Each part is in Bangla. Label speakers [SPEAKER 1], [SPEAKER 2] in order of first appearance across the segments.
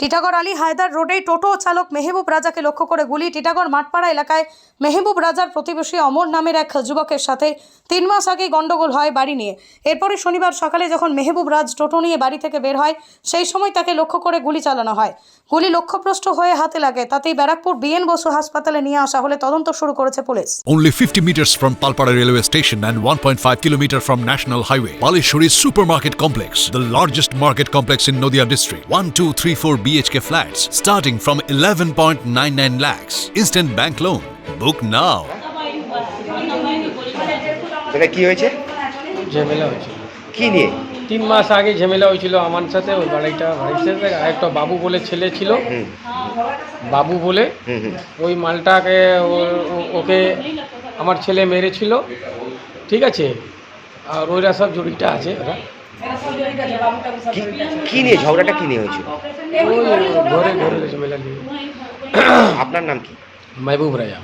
[SPEAKER 1] টিটাগড় আলী হায়দার রোডে টোটো চালক মেহবুব রাজাকে লক্ষ্য করে গুলি। টিটাগড় মাঠপাড়া এলাকায় মেহবুব রাজার প্রতিবেশী অমর নামের এক যুবকের সাথে 3 মাস আগে গন্ডগোল হয় বাড়ি নিয়ে। এরপরে শনিবার সকালে যখন মেহবুব রাজ টোটো নিয়ে বাড়ি থেকে বের হয় সেই সময় তাকে লক্ষ্য করে গুলি চালানো হয়। গুলি লক্ষ্যভ্রষ্ট হয়ে হাতে লাগে, তাতেই ব্যারাকপুর বিএন বসু হাসপাতালে নিয়ে আসা হলে তদন্ত শুরু করেছে police.
[SPEAKER 2] Only 50 meters from Palpara railway station and 1.5 kilometer from National Highway, Palishuri Supermarket Complex, the largest market complex in Nadia district. 1, 2, 3, 4 BHK flats starting from 11.99 lakhs. Instant bank loan. Book now.
[SPEAKER 3] এটা কি হয়েছে?
[SPEAKER 4] ঝামেলা হয়েছিল
[SPEAKER 3] কি নিয়ে?
[SPEAKER 4] 3 মাস আগে ঝামেলা হয়েছিল আমার সাথে। ওই বাড়ির সাথে একটা বাবু বলে ছেলে ছিল, বাবু বলে ওই মালটাকে ওকে আমার ছেলে মেরেছিল, ঠিক আছে। আর ওইরা সব জড়িত আছে। ওরা
[SPEAKER 3] কি নিয়ে ঝগড়াটা কি নিয়ে হয়েছিল?
[SPEAKER 4] ওই ঘরে ঝামেলা নিয়ে।
[SPEAKER 3] আপনার নাম কি?
[SPEAKER 4] মেহবুব রাজা।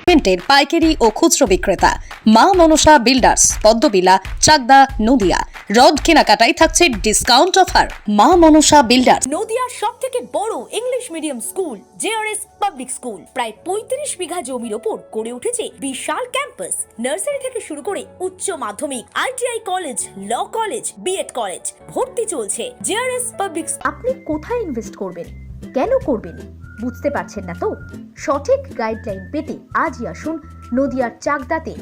[SPEAKER 1] সিমেন্টের পাইকারি ও খুচরো বিক্রেতা মা মনসা বিল্ডার্স, পদ্মবিলা, চাকদা, নদিয়া। রড কেনাকাটায় থাকছে ডিসকাউন্ট অফার। মা মনসা বিল্ডার্স।
[SPEAKER 5] নদিয়ার সবথেকে বড় English medium school JRS public school প্রায় 35 বিঘা জমির ওপর গড়ে উঠেছে বিশাল ক্যাম্পাস। নার্সারি থেকে শুরু করে উচ্চ মাধ্যমিক, ITI college, law college, BEd college ভর্তি চলছে। JRS public.
[SPEAKER 6] আপনি কোথায় ইনভেস্ট করবেন, কেন করবেন বুঝতে পারছেন না তো? সঠিক গাইডলাইন পেতে আজই আসুন নদিয়ার চাকদাতে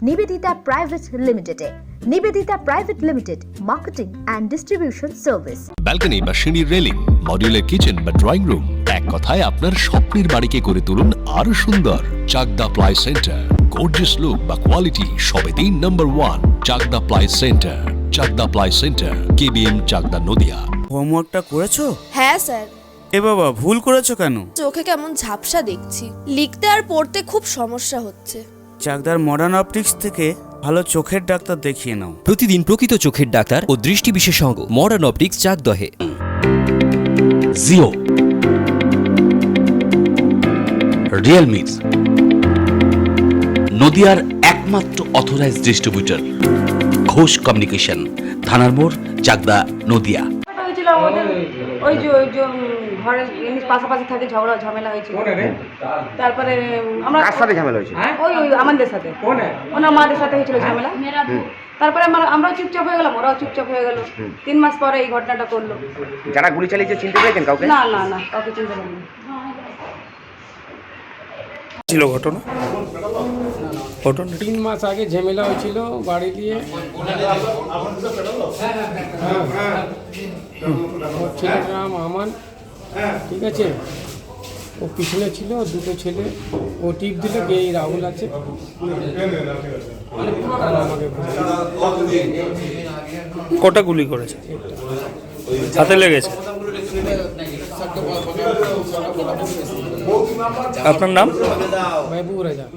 [SPEAKER 6] নিবেদিতা প্রাইভেট লিমিটেডে। Nivedita private limited, marketing and distribution service.
[SPEAKER 2] Balcony বা সিঁড়ির রেলিং, মডিউলার কিচেন বা ড্রয়িং রুম, এক কথায় আপনার স্বপ্নের বাড়িকে করে তুলুন আরো সুন্দর। Chakdaha ply centre, gorgeous look বা কোয়ালিটি সবেতেই number 1। Chakdaha ply centre, Chakdaha ply centre, KBM, Chakdaha, Nadia.
[SPEAKER 7] হোমওয়ার্কটা করেছো?
[SPEAKER 8] হ্যাঁ স্যার।
[SPEAKER 7] এ বাবা, ভুল করেছো কেন?
[SPEAKER 8] চোখে কেমন ঝাপসা দেখছি, লিখতে আর পড়তে খুব সমস্যা হচ্ছে।
[SPEAKER 7] চাকদার মডার্ন অপটিক্স থেকে ভালো চোখের ডাক্তার দেখিয়ে নাও।
[SPEAKER 9] প্রতিদিন প্রকৃত চোখের ডাক্তার ও দৃষ্টি বিশেষজ্ঞ মডার্ন অপটিক্স, চাকদহে।
[SPEAKER 10] জিও, রিয়েলমি, নদিয়ার একমাত্র অথরাইজড ডিস্ট্রিবিউটর ঘোষ কমিউনিকেশন, থানার মোড়, চাকদা, নদিয়া।
[SPEAKER 11] ওই যে ঘরের পাশাপাশি থাকে ঝামেলা হয়েছিল। তারপরে আমরা
[SPEAKER 3] কার সাথে ঝামেলা হয়েছিল?
[SPEAKER 11] ওই আমাদের সাথে, ওনার মাদের সাথে হয়েছিল ঝামেলা। তারপরে আমরাও চুপচাপ হয়ে গেলাম, ওরাও চুপচাপ হয়ে গেল। 3 মাস পরে এই ঘটনাটা করলো।
[SPEAKER 3] যারা গুলি চালিয়েছে চিনতে পেরেছেন কাউকে?
[SPEAKER 11] না না না, কাউকে চিনতে পারিনি।
[SPEAKER 7] ছিল ঘটনা
[SPEAKER 4] 3 মাস আগে ঝামেলা হয়েছিল বাড়ি দিয়ে। ওর ছেলের নাম আমান, ঠিক আছে। ও পিছনে ছিল, দুটো ছেলে। ও টিপ দিল যে এই রাহুল আছে।
[SPEAKER 7] কটা গুলি করেছে? হাতে লেগেছে? আপনার নাম?
[SPEAKER 4] মেহবুব রাজা।